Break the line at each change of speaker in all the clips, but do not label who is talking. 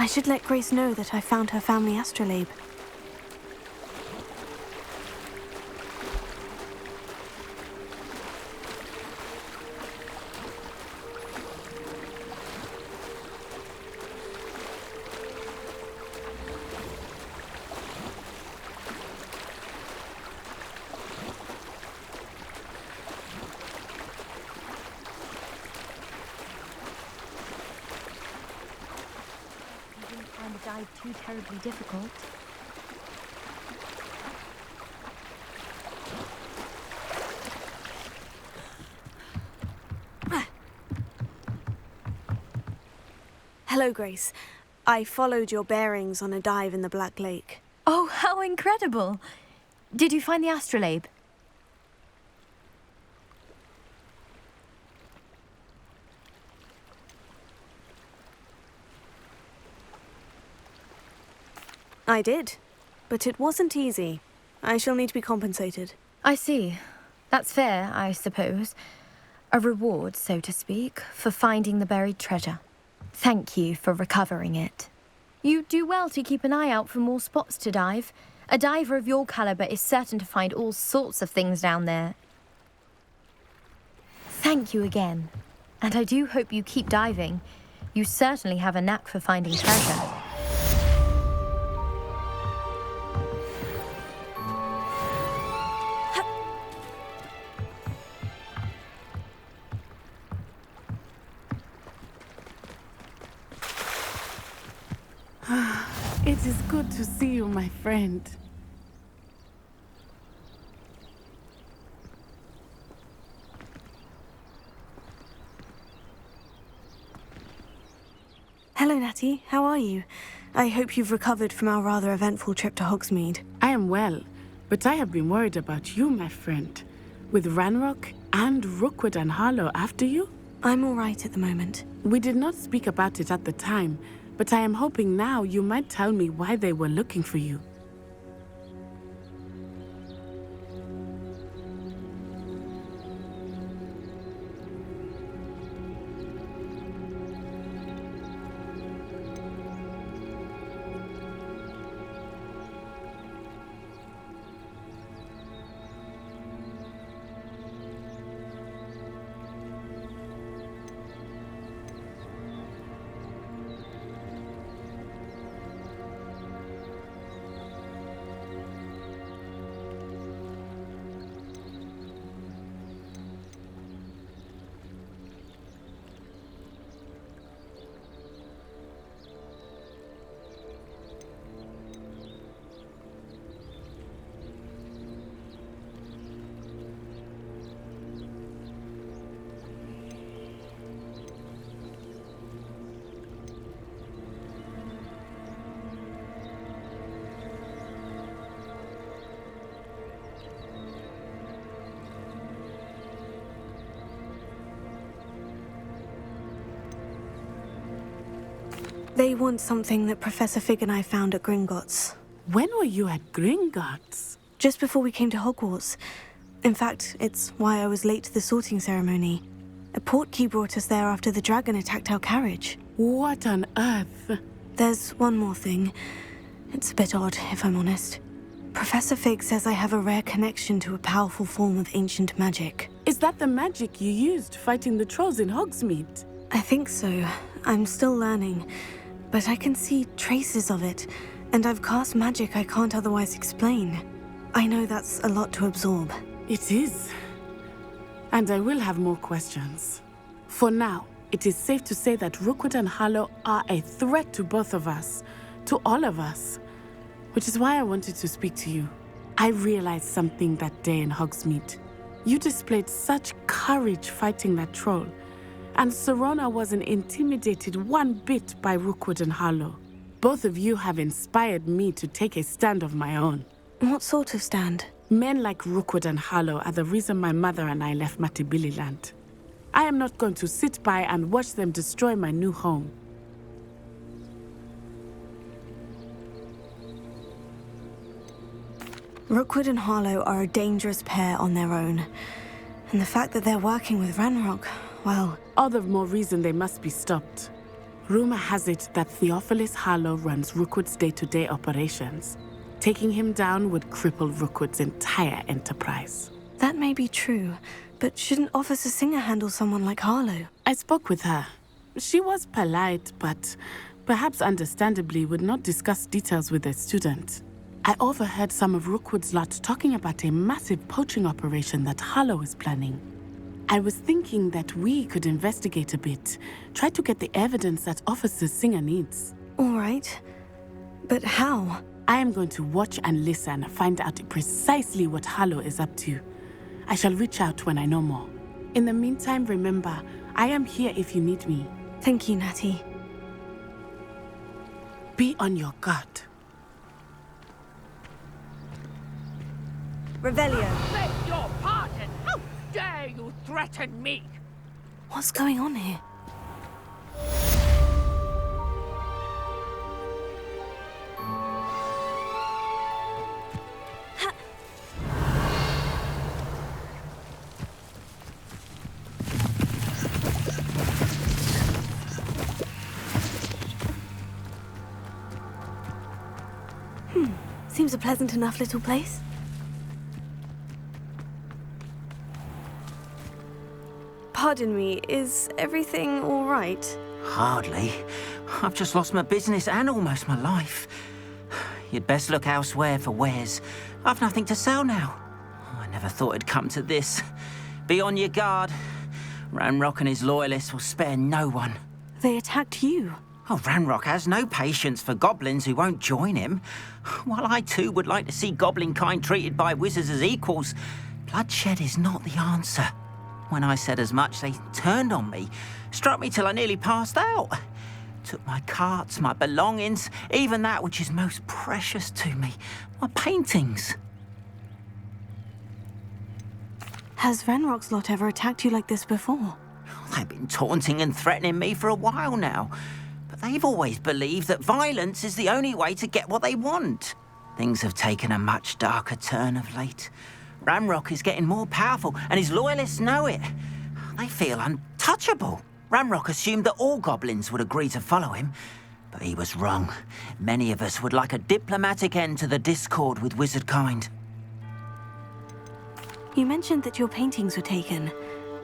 I should let Grace know that I found her family astrolabe.
Find the dive too terribly difficult.
Hello, Grace. I followed your bearings on a dive in the Black Lake.
Oh, how incredible! Did you find the astrolabe?
I did, but it wasn't easy. I shall need to be compensated.
I see. That's fair, I suppose. A reward, so to speak, for finding the buried treasure. Thank you for recovering it. You do well to keep an eye out for more spots to dive. A diver of your caliber is certain to find all sorts of things down there. Thank you again. And I do hope you keep diving. You certainly have a knack for finding treasure.
It is good to see you, my friend.
Hello, Natty. How are you? I hope you've recovered from our rather eventful trip to Hogsmeade.
I am well, but I have been worried about you, my friend. With Ranrock and Rookwood and Harlow after you?
I'm all right at the moment.
We did not speak about it at the time, but I am hoping now you might tell me why they were looking for you.
They want something that Professor Fig and I found at Gringotts.
When were you at Gringotts?
Just before we came to Hogwarts. In fact, it's why I was late to the sorting ceremony. A portkey brought us there after the dragon attacked our carriage.
What on earth?
There's one more thing. It's a bit odd, if I'm honest. Professor Fig says I have a rare connection to a powerful form of ancient magic.
Is that the magic you used fighting the trolls in Hogsmeade?
I think so. I'm still learning. But I can see traces of it, and I've cast magic I can't otherwise explain. I know that's a lot to absorb.
It is. And I will have more questions. For now, it is safe to say that Rookwood and Harlow are a threat to both of us, to all of us. Which is why I wanted to speak to you. I realized something that day in Hogsmeade. You displayed such courage fighting that troll. And Serona wasn't intimidated one bit by Rookwood and Harlow. Both of you have inspired me to take a stand of my own.
What sort of stand?
Men like Rookwood and Harlow are the reason my mother and I left Matabeleland. I am not going to sit by and watch them destroy my new home.
Rookwood and Harlow are a dangerous pair on their own. And the fact that they're working with Ranrock, well...
All the more reason they must be stopped. Rumor has it that Theophilus Harlow runs Rookwood's day-to-day operations. Taking him down would cripple Rookwood's entire enterprise.
That may be true, but shouldn't Officer Singer handle someone like Harlow?
I spoke with her. She was polite, but perhaps understandably would not discuss details with a student. I overheard some of Rookwood's lot talking about a massive poaching operation that Harlow is planning. I was thinking that we could investigate a bit, try to get the evidence that Officer Singer needs.
All right. But how?
I am going to watch and listen, find out precisely what Harlow is up to. I shall reach out when I know more. In the meantime, remember, I am here if you need me.
Thank you, Natty.
Be on your guard.
Revelio.
Beg your pardon! How dare you threaten me?
What's going on here? Seems a pleasant enough little place. Pardon me, is everything all right?
Hardly. I've just lost my business and almost my life. You'd best look elsewhere for wares. I've nothing to sell now. I never thought it'd come to this. Be on your guard. Ranrock and his loyalists will spare no one.
They attacked you.
Oh, Ranrock has no patience for goblins who won't join him. While I too would like to see goblin kind treated by wizards as equals, bloodshed is not the answer. When I said as much, they turned on me, struck me till I nearly passed out. Took my carts, my belongings, even that which is most precious to me, my paintings.
Has Ranrock's lot ever attacked you like this before?
They've been taunting and threatening me for a while now, but they've always believed that violence is the only way to get what they want. Things have taken a much darker turn of late. Ranrock is getting more powerful, and his loyalists know it. They feel untouchable. Ranrock assumed that all goblins would agree to follow him, but he was wrong. Many of us would like a diplomatic end to the discord with wizard kind.
You mentioned that your paintings were taken.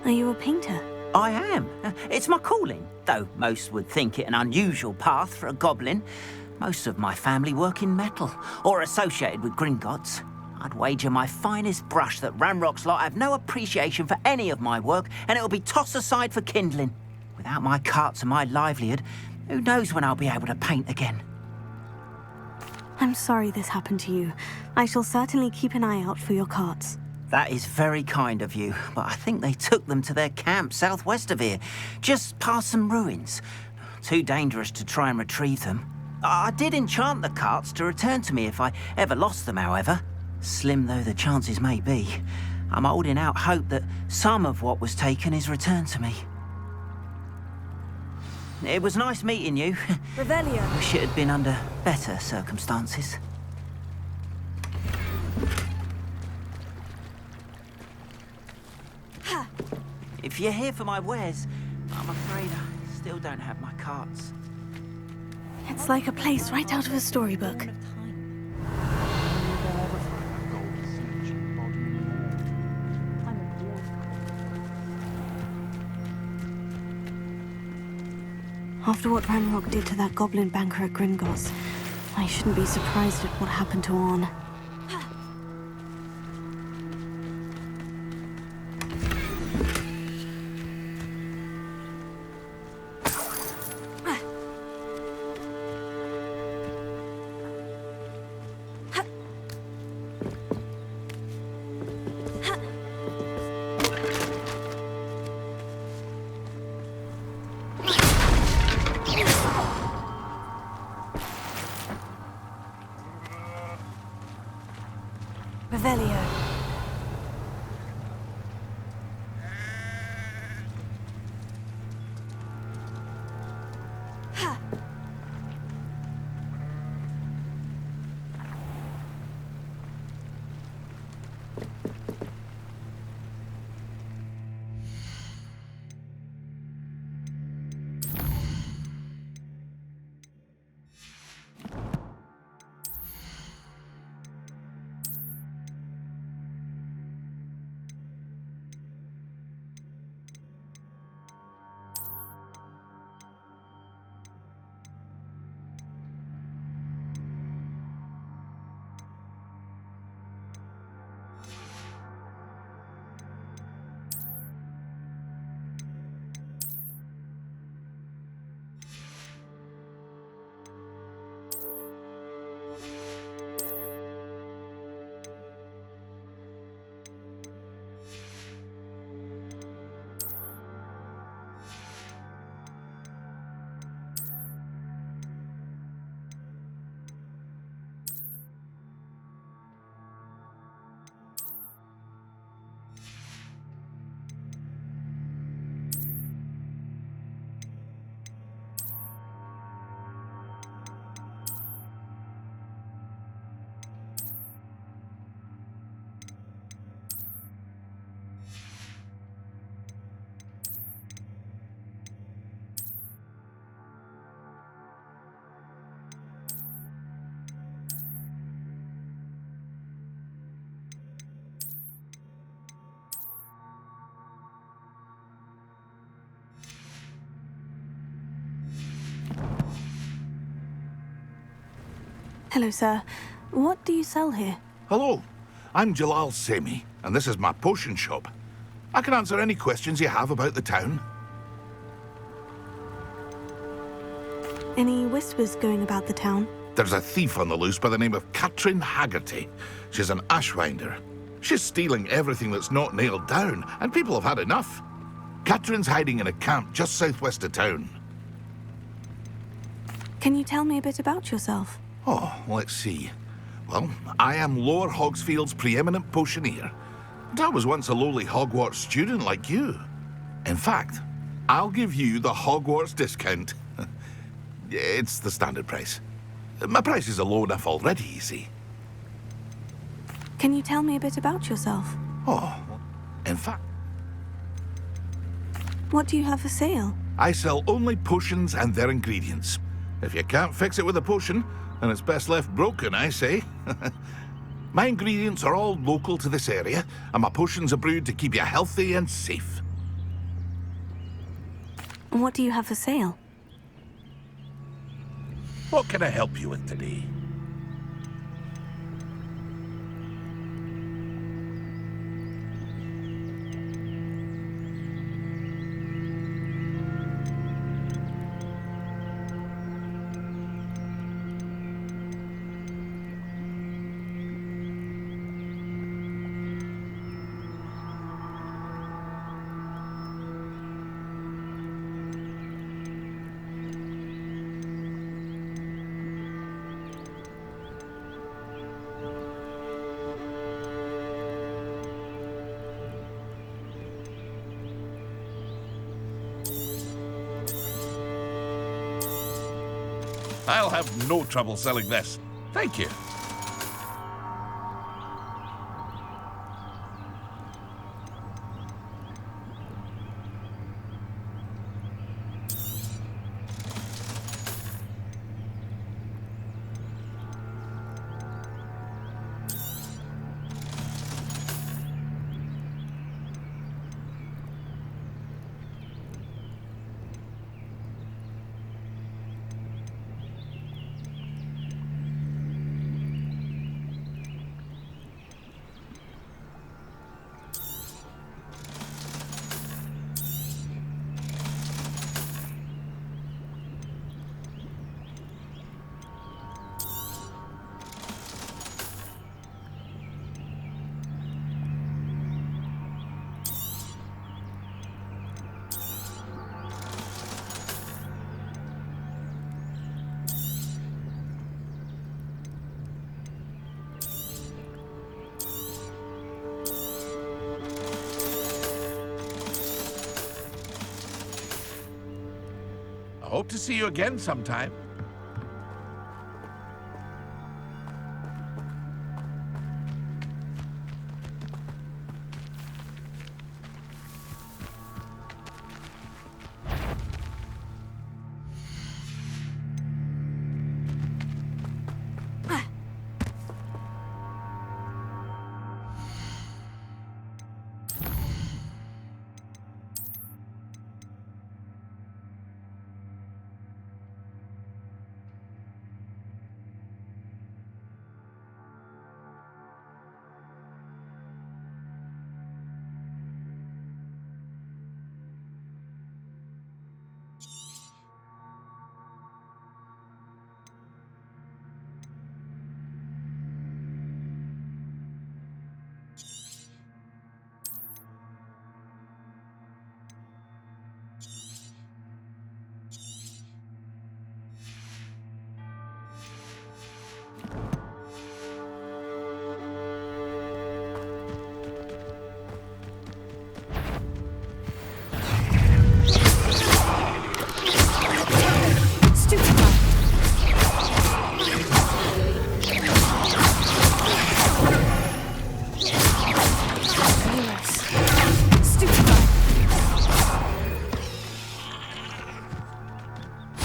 Are you a painter?
I am. It's my calling, though most would think it an unusual path for a goblin. Most of my family work in metal, or associated with Gringotts. I'd wager my finest brush that Ranrock's lot have no appreciation for any of my work, and it'll be tossed aside for kindling. Without my carts and my livelihood, who knows when I'll be able to paint again?
I'm sorry this happened to you. I shall certainly keep an eye out for your carts.
That is very kind of you, but I think they took them to their camp southwest of here, just past some ruins. Too dangerous to try and retrieve them. I did enchant the carts to return to me if I ever lost them, however. Slim though the chances may be, I'm holding out hope that some of what was taken is returned to me. It was nice meeting you.
Revelio.
Wish it had been under better circumstances. If you're here for my wares, I'm afraid I still don't have my carts.
It's like a place right out of a storybook. After what Ranrock did to that goblin banker at Gringotts, I shouldn't be surprised at what happened to Orn. Revelio. Hello, sir. What do you sell here?
Hello, I'm Jalal Semi, and this is my potion shop. I can answer any questions you have about the town.
Any whispers going about the town?
There's a thief on the loose by the name of Katrin Haggerty. She's an ashwinder. She's stealing everything that's not nailed down, and people have had enough. Katrin's hiding in a camp just southwest of town.
Can you tell me a bit about yourself?
Oh, let's see. Well, I am Lower Hogsfield's preeminent potioneer. And I was once a lowly Hogwarts student like you. In fact, I'll give you the Hogwarts discount. It's the standard price. My prices are low enough already, you see.
Can you tell me a bit about yourself?
Oh, in fact,
What do you have for sale?
I sell only potions and their ingredients. If you can't fix it with a potion, then it's best left broken, I say. My ingredients are all local to this area, and my potions are brewed to keep you healthy and safe.
What do you have for sale?
What can I help you with today?
I'll have no trouble selling this. Thank you. I hope to see you again sometime.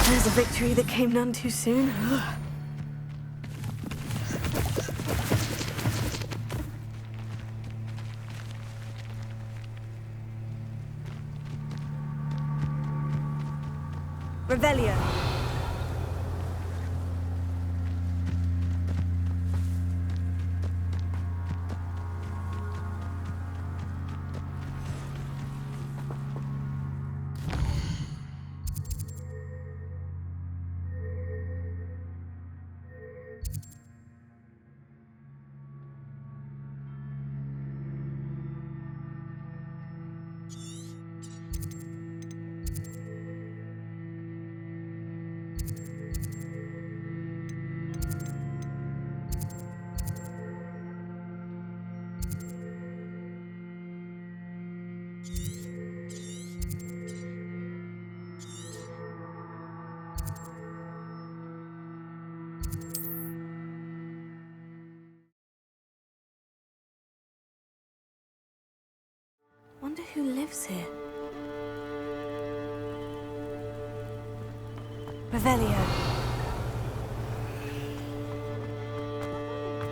There's a victory that came none too soon. Revelio. lives here. Revelio.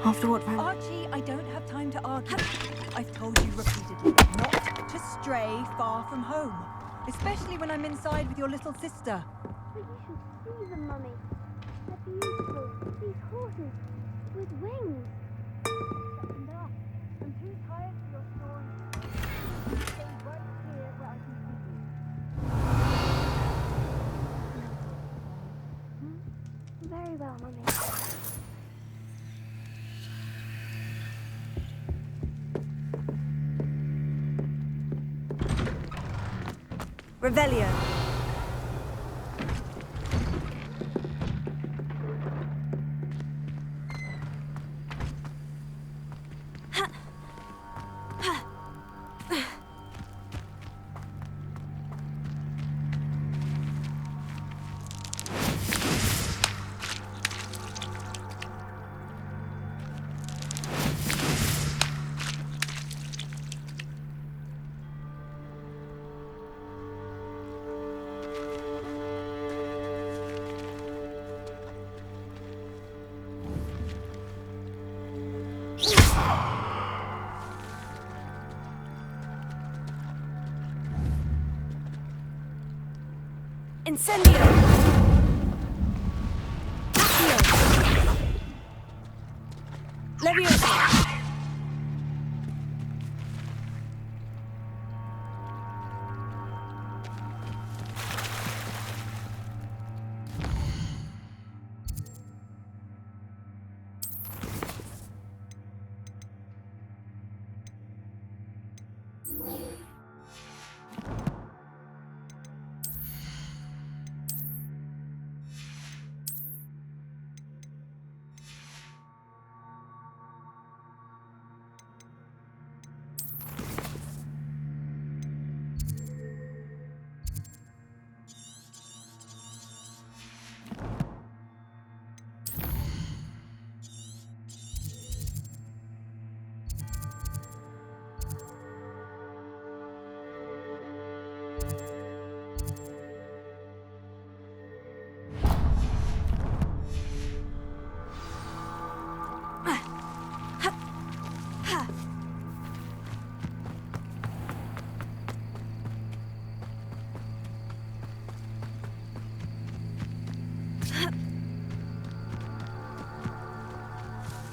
After what ran...
Archie, I don't have time to argue. I've told you repeatedly not to stray far from home. Especially when I'm inside with your little sister.
But you should see them, Mummy. They're beautiful. These horses with wings. Enough. I'm too tired for your story. Stay right here where I can see you. Very well, Mummy.
Revelio. Incendio! Accio! Leviosa!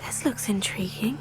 This looks intriguing.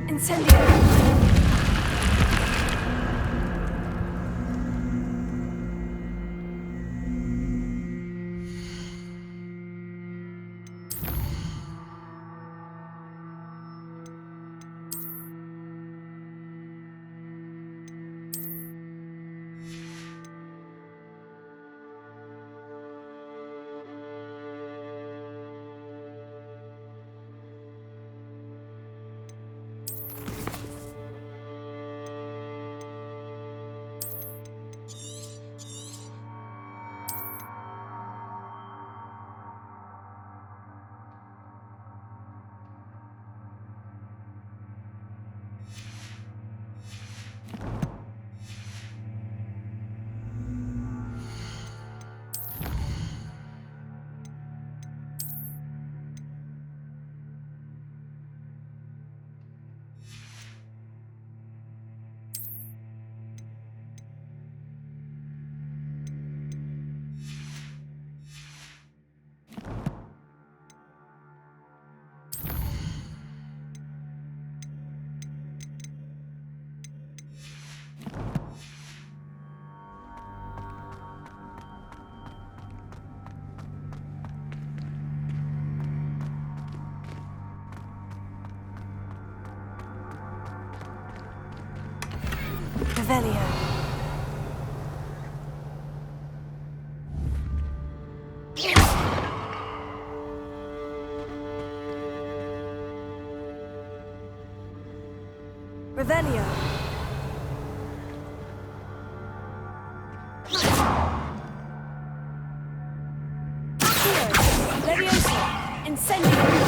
Incendio!
Revelio. Revelio. Leviosa. Incendio.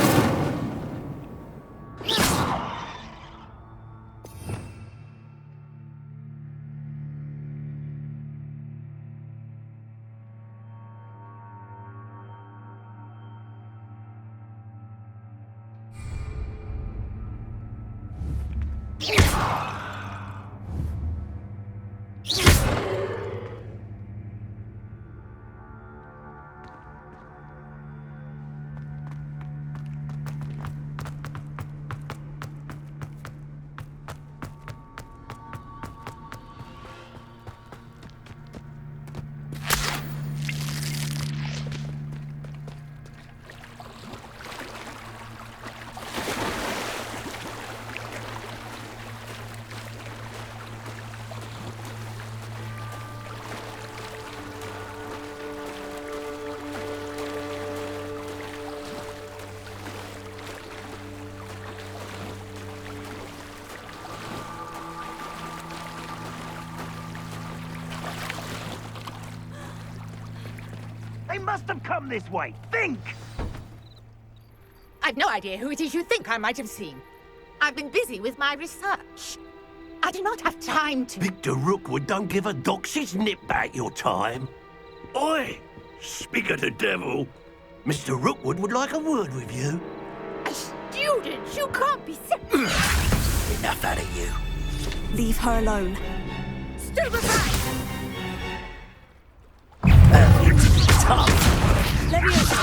They must have come this way. Think!
I've no idea who it is you think I might have seen. I've been busy with my research. I do not have time to...
Victor Rookwood don't give a doxy's nip back your time. Oi! Speak of the devil. Mr. Rookwood would like a word with you.
A student? You can't be
Enough out of you.
Leave her alone.
Stupefy!
Tough.
Leviosa.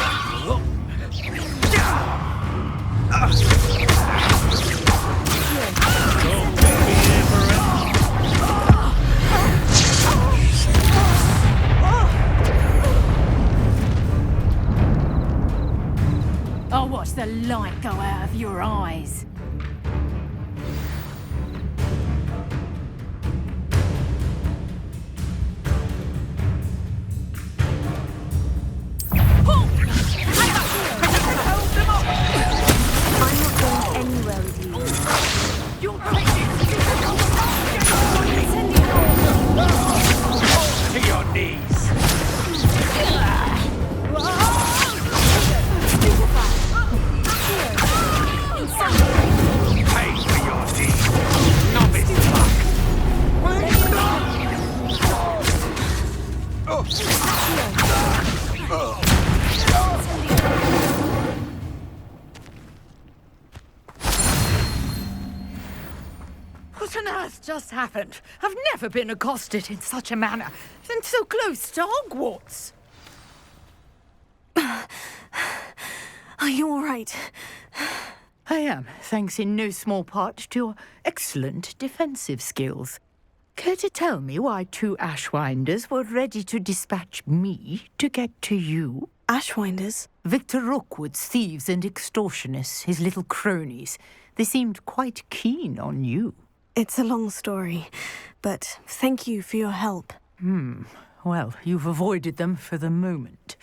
I'll watch the light go out of your eyes.
I'm not going anywhere with you.
To your knees. Pay for your deeds. Novice fuck.
What on earth just happened? I've never been accosted in such a manner, and so close to Hogwarts.
Are you all right?
I am, thanks in no small part to your excellent defensive skills. Care to tell me why two Ashwinders were ready to dispatch me to get to you?
Ashwinders?
Victor Rookwood's thieves and extortionists, his little cronies. They seemed quite keen on you.
It's a long story, but thank you for your help.
Well, you've avoided them for the moment.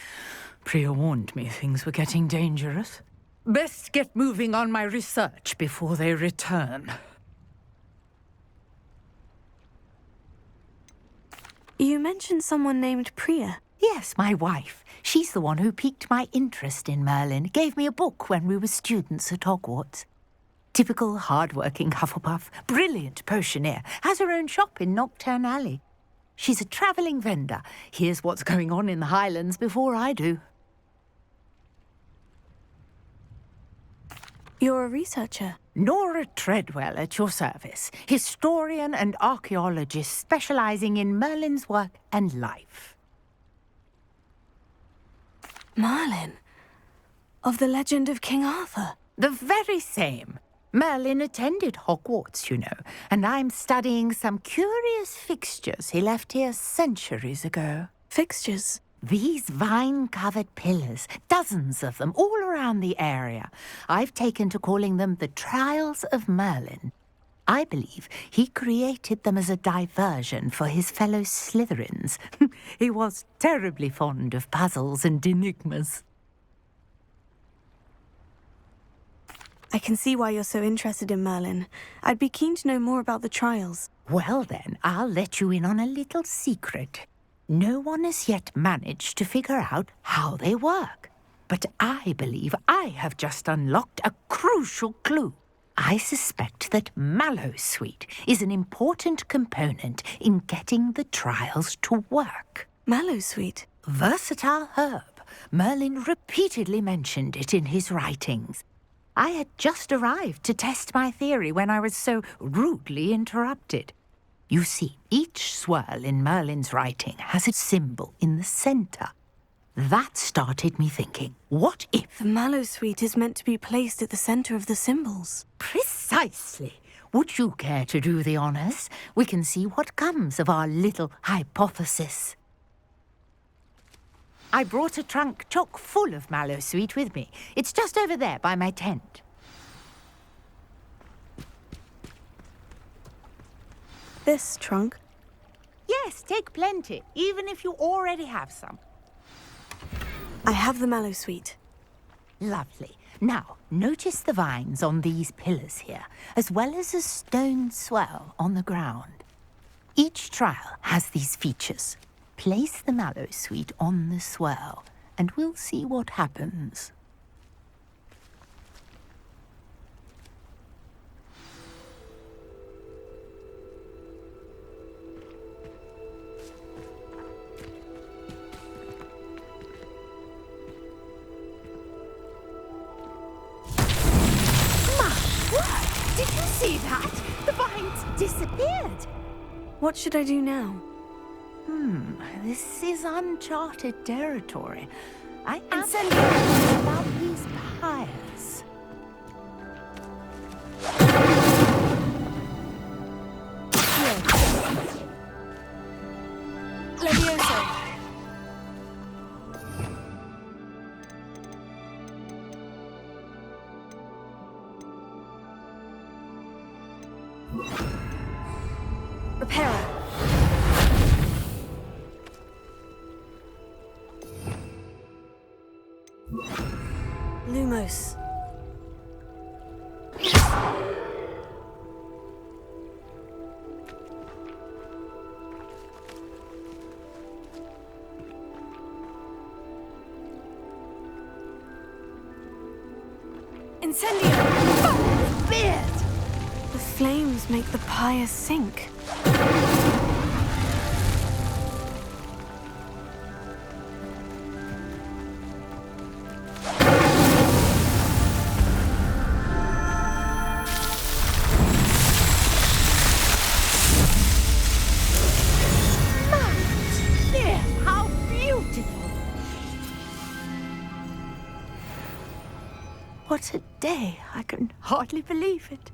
Priya warned me things were getting dangerous. Best get moving on my research before they return.
You mentioned someone named Priya.
Yes, my wife. She's the one who piqued my interest in Merlin. Gave me a book when we were students at Hogwarts. Typical hard-working Hufflepuff, brilliant potioneer, has her own shop in Nocturne Alley. She's a travelling vendor. Hears what's going on in the Highlands before I do.
You're a researcher.
Nora Treadwell at your service, historian and archaeologist specialising in Merlin's work and life.
Merlin? Of the legend of King Arthur?
The very same. Merlin attended Hogwarts, you know, and I'm studying some curious fixtures he left here centuries ago.
Fixtures?
These vine-covered pillars, dozens of them, all around the area. I've taken to calling them the Trials of Merlin. I believe he created them as a diversion for his fellow Slytherins. He was terribly fond of puzzles and enigmas.
I can see why you're so interested in Merlin. I'd be keen to know more about the trials.
Well then, I'll let you in on a little secret. No one has yet managed to figure out how they work. But I believe I have just unlocked a crucial clue. I suspect that Mallowsweet is an important component in getting the trials to work.
Mallowsweet?
Versatile herb. Merlin repeatedly mentioned it in his writings. I had just arrived to test my theory when I was so rudely interrupted. You see, each swirl in Merlin's writing has a symbol in the centre. That started me thinking, what if...
The Mallowsweet is meant to be placed at the centre of the symbols.
Precisely. Would you care to do the honours? We can see what comes of our little hypothesis. I brought a trunk chock full of Mallowsweet with me. It's just over there by my tent.
This trunk?
Yes, take plenty, even if you already have some.
I have the Mallowsweet.
Lovely. Now, notice the vines on these pillars here, as well as a stone swell on the ground. Each trial has these features. Place the Mallowsweet on the swirl, and we'll see what happens.
Did you see that? The vines disappeared.
What should I do now?
This is uncharted territory. I am concerned about these pyres.
Levioso. Reparo. Lumos. Incendio!
Beard!
The flames make the pyre sink.
How beautiful! What a day! I can hardly believe it.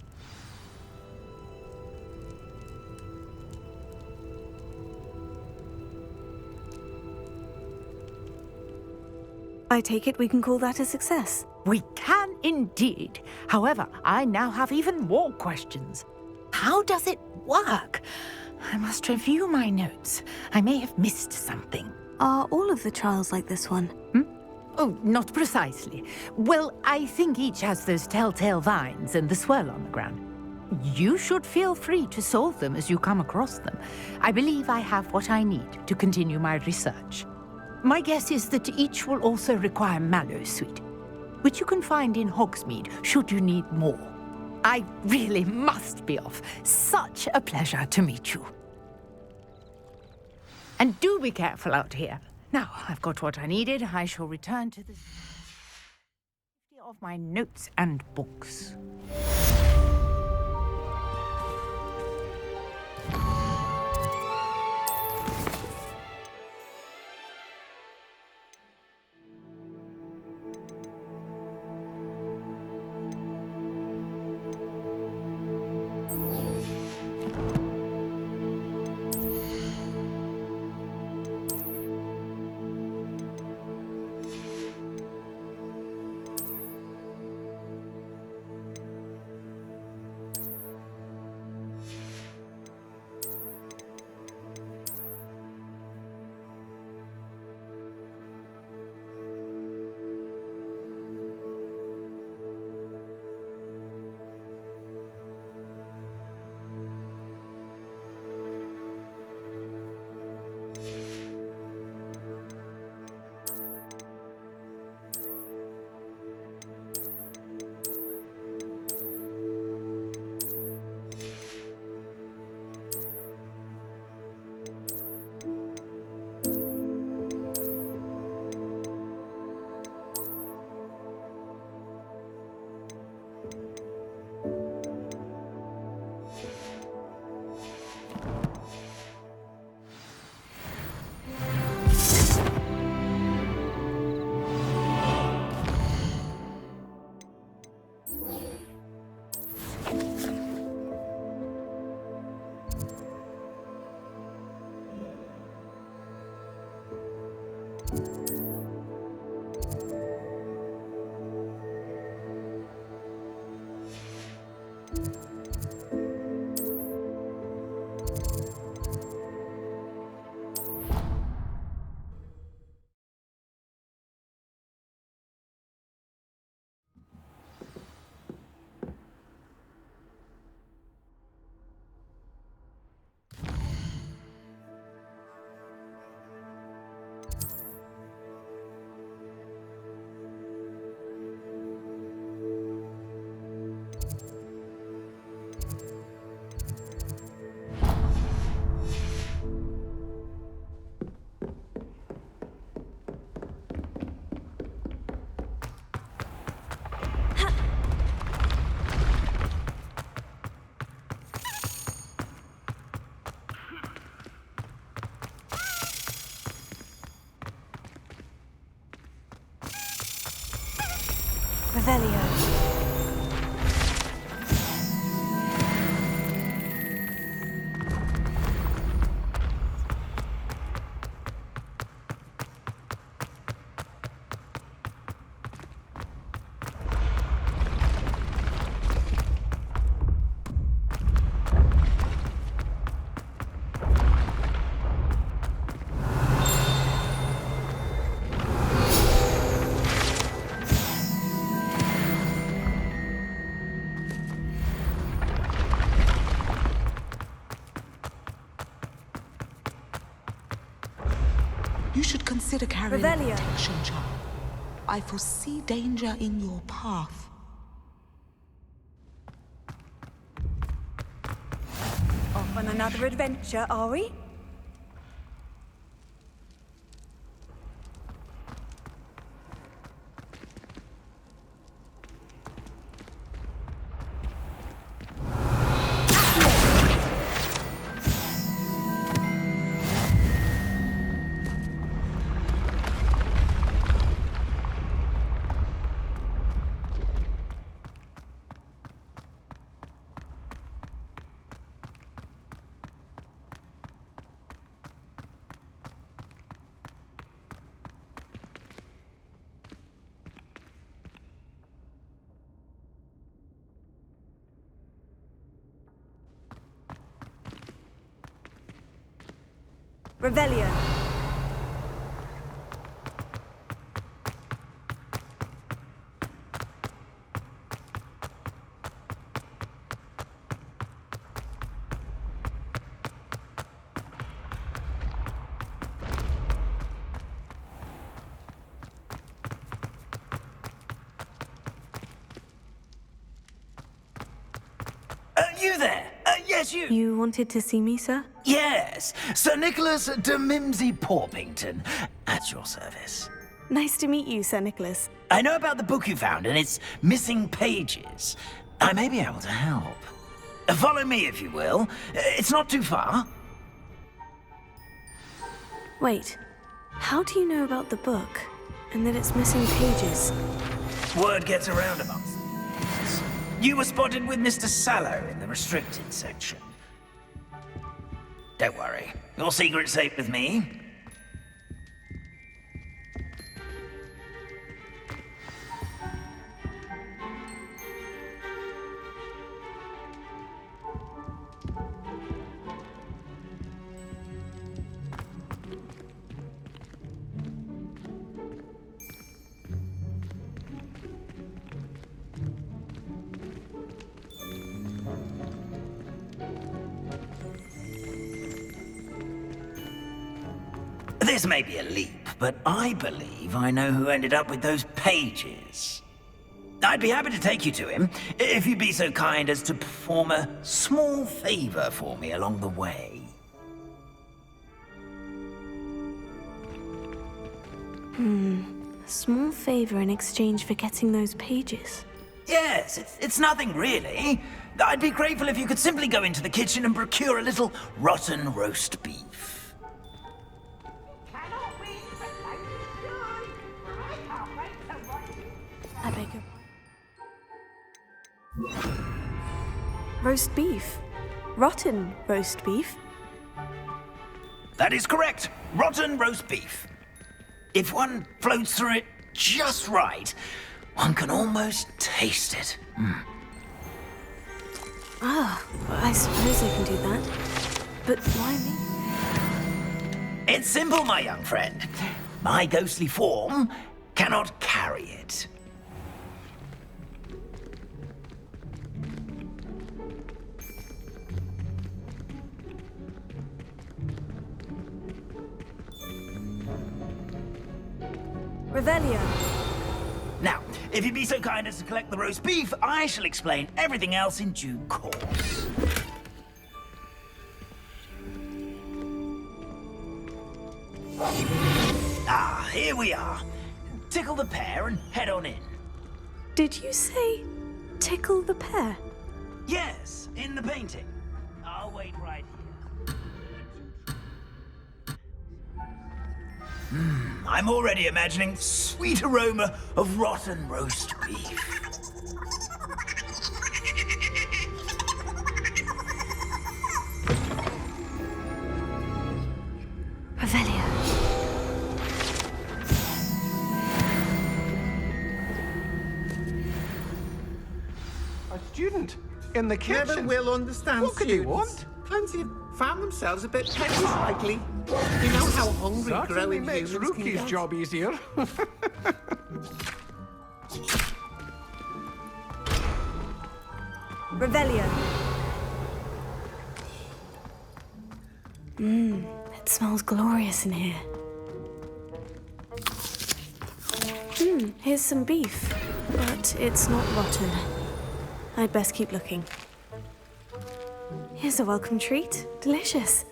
I take it we can call that a success.
We can indeed. However, I now have even more questions. How does it work? I must review my notes. I may have missed something.
Are all of the trials like this one?
Oh, not precisely. Well, I think each has those telltale vines and the swirl on the ground. You should feel free to solve them as you come across them. I believe I have what I need to continue my research. My guess is that each will also require Mallowsweet, which you can find in Hogsmeade should you need more. I really must be off. Such a pleasure to meet you. And do be careful out here. Now, I've got what I needed. I shall return to the safety of my notes and books.
Revelio.
You should consider carrying a
Revelio.
protection charm. I foresee danger in your path.
Off on another adventure, are we?
Revelio.
You there? Yes, you.
You wanted to see me, sir?
Yes, Sir Nicholas de Mimsy Porpington, at your service.
Nice to meet you, Sir Nicholas.
I know about the book you found and its missing pages. I may be able to help. Follow me, if you will. It's not too far.
Wait, how do you know about the book? And that it's missing pages?
Word gets around amongst them. You were spotted with Mr. Sallow in the restricted section. Don't worry, your secret's safe with me. This may be a leap, but I believe I know who ended up with those pages. I'd be happy to take you to him, if you'd be so kind as to perform a small favor for me along the way.
A small favor in exchange for getting those pages.
Yes, it's nothing really. I'd be grateful if you could simply go into the kitchen and procure a little rotten roast beef.
I beg your pardon. Roast beef? Rotten roast beef?
That is correct. Rotten roast beef. If one floats through it just right, one can almost taste it.
Ah, I suppose I can do that. But why me?
It's simple, my young friend. My ghostly form cannot carry it.
Revelio.
Now, if you'd be so kind as to collect the roast beef, I shall explain everything else in due course. Ah, here we are. Tickle the pear and head on in.
Did you say tickle the pear?
Yes, in the painting. I'll wait right here. I'm already imagining sweet aroma of rotten roast beef.
Revelio.
A student in the kitchen.
Never will understand.
What could you want?
Plenty have found themselves a bit petty slightly. You know how hungry
Certainly
growing
makes
humans can
Rookie's
get.
job easier.
Revelio. It smells glorious in here. Here's some beef, but it's not rotten. I'd best keep looking. Here's a welcome treat. Delicious.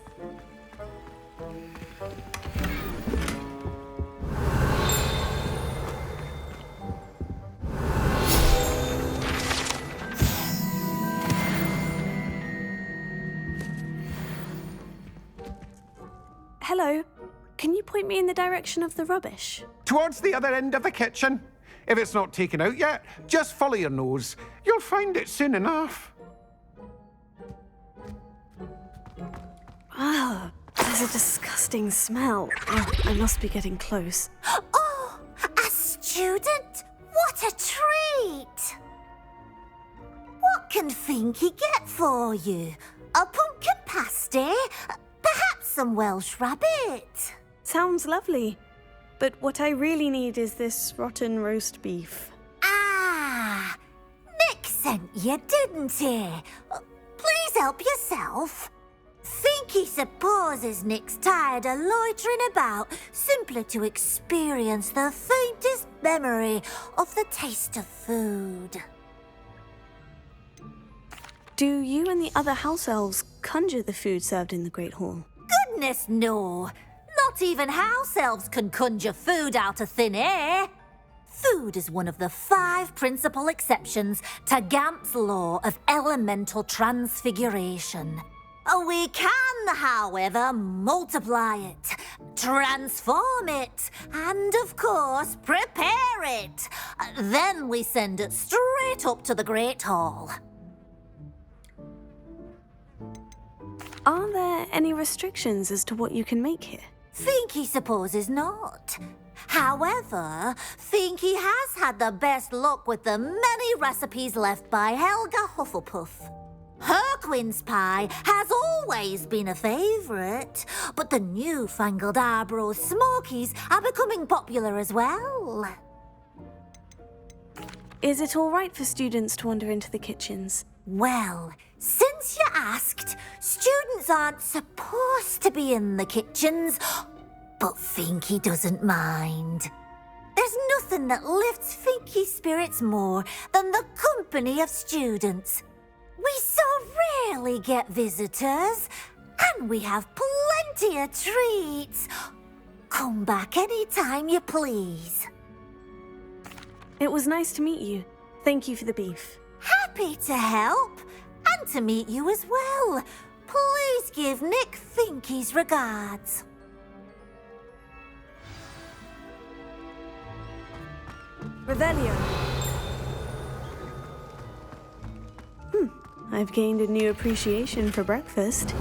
Hello. Can you point me in the direction of the rubbish?
Towards the other end of the kitchen. If it's not taken out yet, just follow your nose. You'll find it soon enough.
Ah, there's a disgusting smell. Oh, I must be getting close.
Oh, a student? What a treat! What can Finky get for you? A pumpkin pasty? Perhaps some Welsh rabbit?
Sounds lovely. But what I really need is this rotten roast beef.
Ah, Nick sent you, didn't he? Please help yourself. Finky supposes Nick's tired of loitering about simply to experience the faintest memory of the taste of food.
Do you and the other house elves conjure the food served in the Great Hall?
Goodness, no. Not even house elves can conjure food out of thin air. Food is one of the 5 principal exceptions to Gamp's law of elemental transfiguration. We can, however, multiply it, transform it, and, of course, prepare it. Then we send it straight up to the Great Hall.
Are there any restrictions as to what you can make here?
Finky supposes not. However, Finky has had the best luck with the many recipes left by Helga Hufflepuff. Her quince pie has always been a favourite, but the newfangled Arbroath Smokies are becoming popular as well.
Is it all right for students to wander into the kitchens?
Well, since you asked, students aren't supposed to be in the kitchens. But Finky doesn't mind. There's nothing that lifts Finky's spirits more than the company of students. We so rarely get visitors, and we have plenty of treats. Come back any time you please.
It was nice to meet you. Thank you for the beef.
Happy to help, and to meet you as well. Please give Nick Finky's regards.
Revelio. I've gained a new appreciation for breakfast.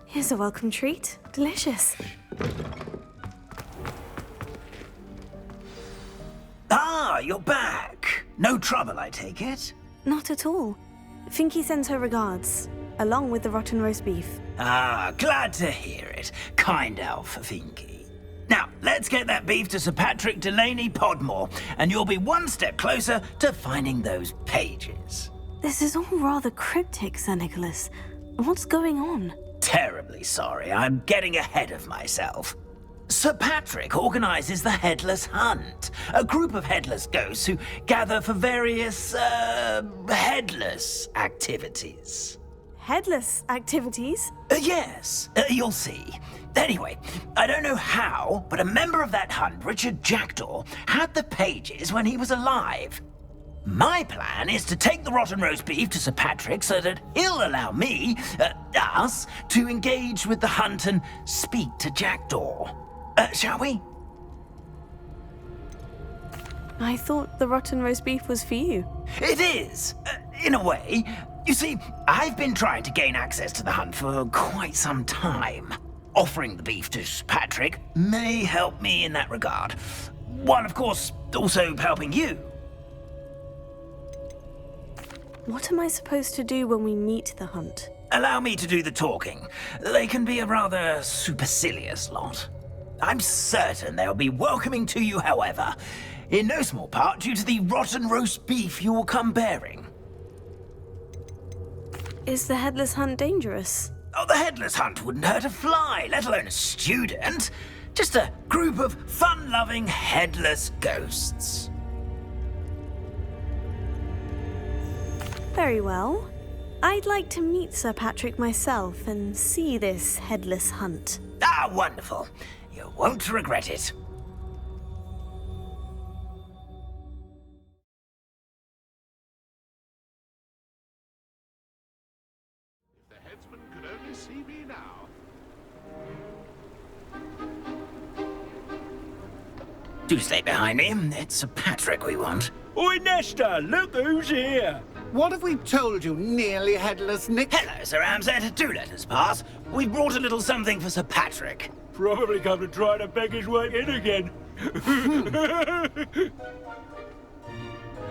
Here's a welcome treat. Delicious.
Ah, you're back. No trouble, I take it?
Not at all. Finky sends her regards, along with the rotten roast beef.
Ah, glad to hear it. Kind elf, Finky. Now, let's get that beef to Sir Patrick Delaney Podmore, and you'll be one step closer to finding those pages.
This is all rather cryptic, Sir Nicholas. What's going on?
Terribly sorry, I'm getting ahead of myself. Sir Patrick organises the Headless Hunt, a group of headless ghosts who gather for various, headless activities.
Headless activities?
Yes, you'll see. Anyway, I don't know how, but a member of that hunt, Richard Jackdaw, had the pages when he was alive. My plan is to take the rotten roast beef to Sir Patrick so that he'll allow me, us, to engage with the hunt and speak to Jackdaw. Shall we?
I thought the rotten roast beef was for you.
It is, in a way. You see, I've been trying to gain access to the hunt for quite some time. Offering the beef to Sir Patrick may help me in that regard. While, of course, also helping you.
What am I supposed to do when we meet the hunt?
Allow me to do the talking. They can be a rather supercilious lot. I'm certain they'll be welcoming to you, however, in no small part due to the rotten roast beef you will come bearing.
Is the Headless Hunt dangerous?
Oh, the Headless Hunt wouldn't hurt a fly, let alone a student. Just a group of fun-loving headless ghosts.
Very well. I'd like to meet Sir Patrick myself and see this Headless Hunt.
Ah, wonderful. You won't regret it.
If the headsman could only see me now.
Do stay behind me. It's Sir Patrick we want.
Oi, Nesta, look who's here.
What have we told you, nearly headless Nick?
Hello, Sir Ramsay. Do let us pass. We brought a little something for Sir Patrick.
Probably come to try to beg his way in again.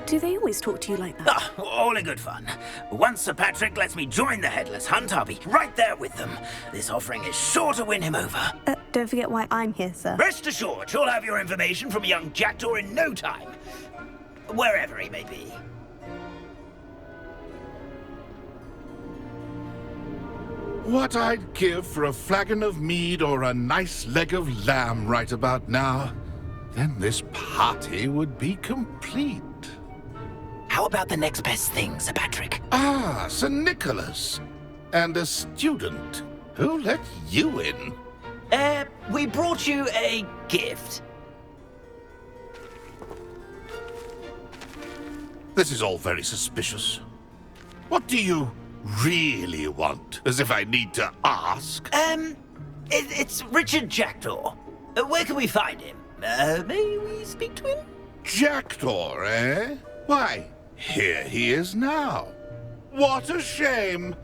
Do they always talk to you like that?
Ah, all in good fun. Once Sir Patrick lets me join the Headless Hunt, I'll be right there with them. This offering is sure to win him over.
Don't forget why I'm here, sir.
Rest assured, you'll have your information from young Jackdaw in no time. Wherever he may be.
What I'd give for a flagon of mead or a nice leg of lamb right about now. Then this party would be complete.
How about the next best thing, Sir Patrick?
Ah, Sir Nicholas. And a student. Who let you in?
We brought you a gift.
This is all very suspicious. What do you really want? As if I need to ask.
It's Richard Jackdaw. Where can we find him? May we speak to him?
Jackdaw, eh? Why, here he is now. What a shame.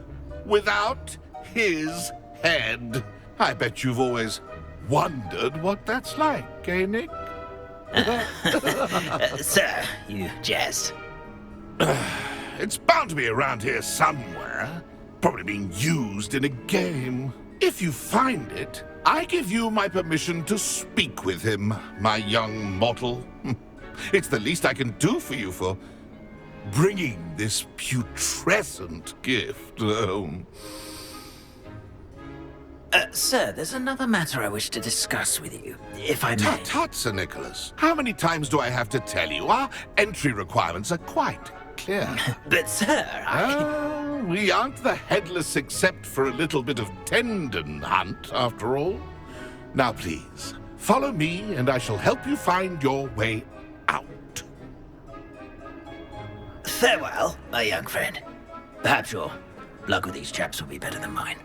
Without his head. I bet you've always wondered what that's like, eh, Nick?
Sir, you jest.
It's bound to be around here somewhere. Probably being used in a game. If you find it, I give you my permission to speak with him, my young mortal. It's the least I can do for you for bringing this putrescent gift home.
Sir, there's another matter I wish to discuss with you, if I may.
Tut, tut, Sir Nicholas. How many times do I have to tell you? Our entry requirements are quite clear.
But, sir,
we aren't the headless except for a little bit of tendon hunt, after all. Now, please, follow me, and I shall help you find your way out.
Farewell, my young friend. Perhaps your luck with these chaps will be better than mine.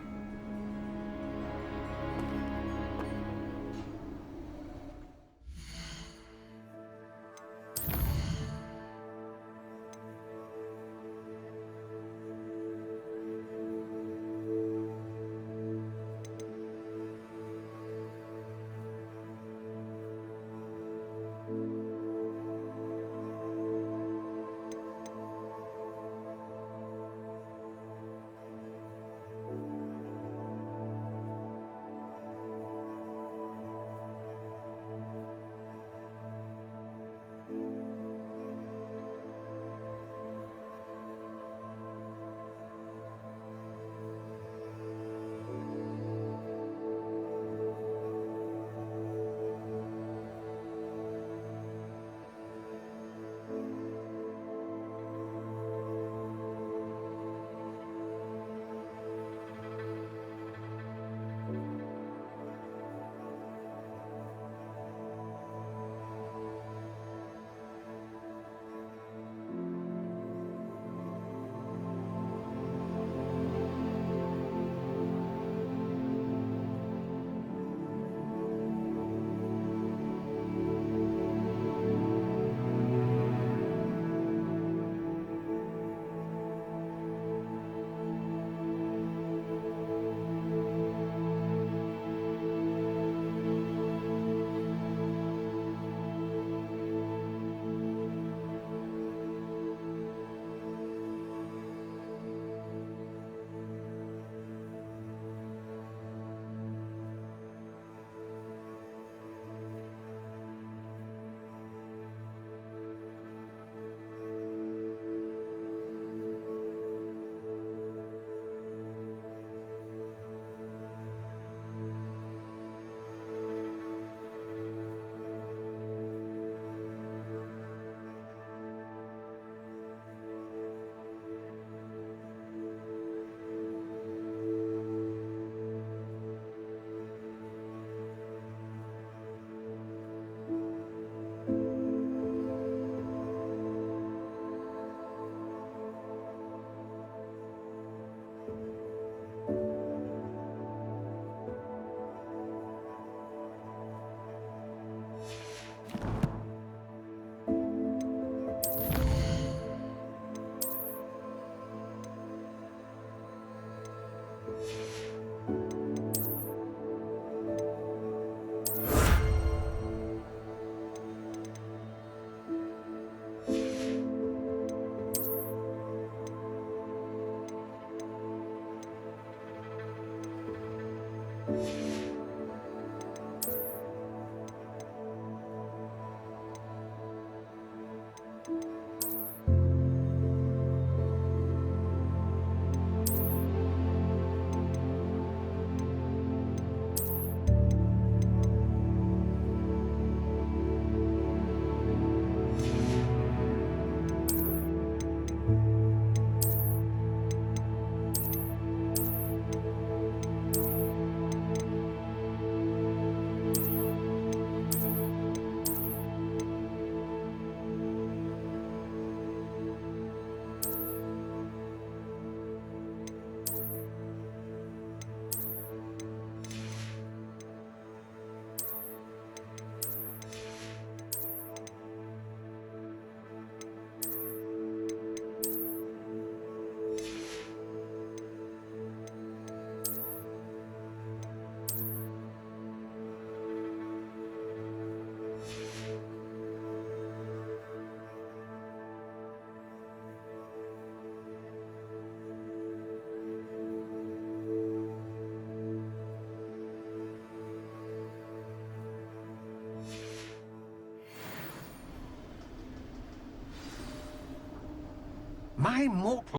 My mortal